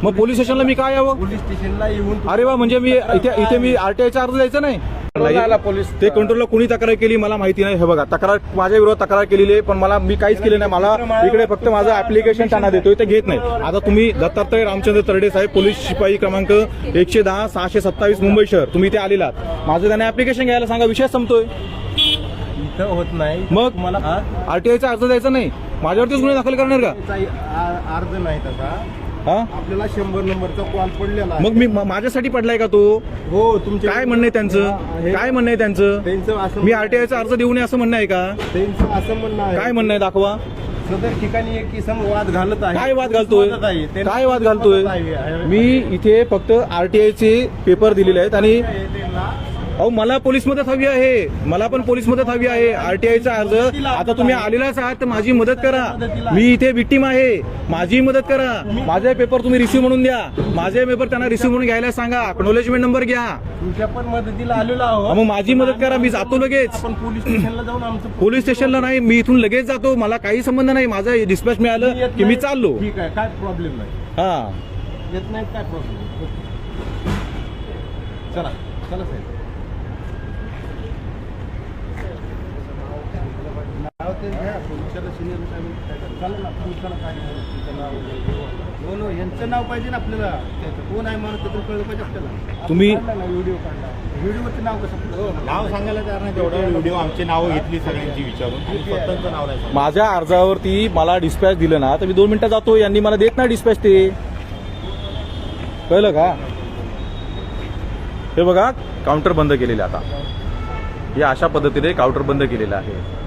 मग पोलीस स्टेशनला मी काय यावं? पोलीस स्टेशनला येऊन अरे वा, म्हणजे मी इथे मी आरटीआयचा अर्ज द्यायचा नाही? पोलीस ते कंट्रोलला कोणी तक्रार केली मला माहिती नाही. हे बघा, तक्रार माझ्या विरोधात तक्रार केलेली आहे, पण मी काहीच केलं नाही. मला इकडे फक्त माझं ऍप्लिकेशन त्यांना देतोय, ते घेत नाही. आता तुम्ही दत्तात्रय रामचंद्र तरडे साहेब, पोलीस शिपाई क्रमांक 110 627 मुंबई शहर, तुम्ही इथे आलेलात. माझं त्यांना ऍप्लिकेशन घ्यायला सांगा, विषय संपतोय. इथं होत नाही. मग मला आरटीआयचा अर्ज द्यायचा नाही, माझ्यावरतीच गुन्हे दाखल करणार का? अर्ज नाही तसा. हा, आपल्याला 100 नंबरचा कॉल पडलेला आहे. मग मी माझ्यासाठी पडलाय का तो? हो, तुमचे काय म्हणणं आहे त्यांचं? काय म्हणणं आहे त्यांचं? त्यांचं असं मी आरटीआयचा अर्ज देऊ नये असं म्हणणं आहे का? त्यांचं असं म्हणणं आहे. काय म्हणणं आहे, दाखवा. सदर ठिकाणी एक किसम वाद घालत आहे. काय वाद घालतोय? काय वाद घालतोय? मी इथे फक्त आरटीआयचे पेपर दिलेले आहेत आणि अहो मला पोलीस मदत हवी आहे, मला पण पोलीस मदत हवी आहे. आरटीआयचा अर्ज, आता तुम्ही आलेलाच आहात तर माझी मदत करा. मी इथे विक्टीम आहे, माझी मदत करा. माझे पेपर तुम्ही रिसिव्ह म्हणून द्या, माझे पेपर त्यांना रिसिव्ह म्हणून घ्यायला सांगा, अक्नॉलेजमेंट नंबर घ्या. तुमच्या पण मदतीला आलेलो आहोत. मग माझी मदत करा, मी जातो लगेच. आपण पोलीस स्टेशनला जाऊन आमचं पोलीस स्टेशनला नाही, मी इथून लगेच जातो, मला काही संबंध नाही. माझं डिस्पॅच मिळालं की मी चाललो. ठीक आहे, काय प्रॉब्लेम नाही. हा, येत नाही काय प्रॉब्लेम. चला चला साहेब. नाव ते घ्या, पोलिसाला सिनियर चालेल ना. तुमचं काय हो नो, यांचं नाव पाहिजे ना आपल्याला. कोण आहे माणूस त्याचं कळलं पाहिजे आपल्याला. तुम्ही व्हिडिओ काढला, व्हिडिओवरचं नाव कसं? नाव सांगायला तयार नाही. तेवढं व्हिडिओ आमची नावं घेतली सगळ्यांची विचारून, स्वतःचं नाव नाही. माझ्या अर्जावरती मला डिस्पॅच दिलं ना तर मी 2 मिनिटं जातो. यांनी मला देत नाही डिस्पॅच, ते कळलं का? हे बघा, काउंटर बंद केलेलं आता. हे अशा पद्धतीने काउंटर बंद केलेलं आहे.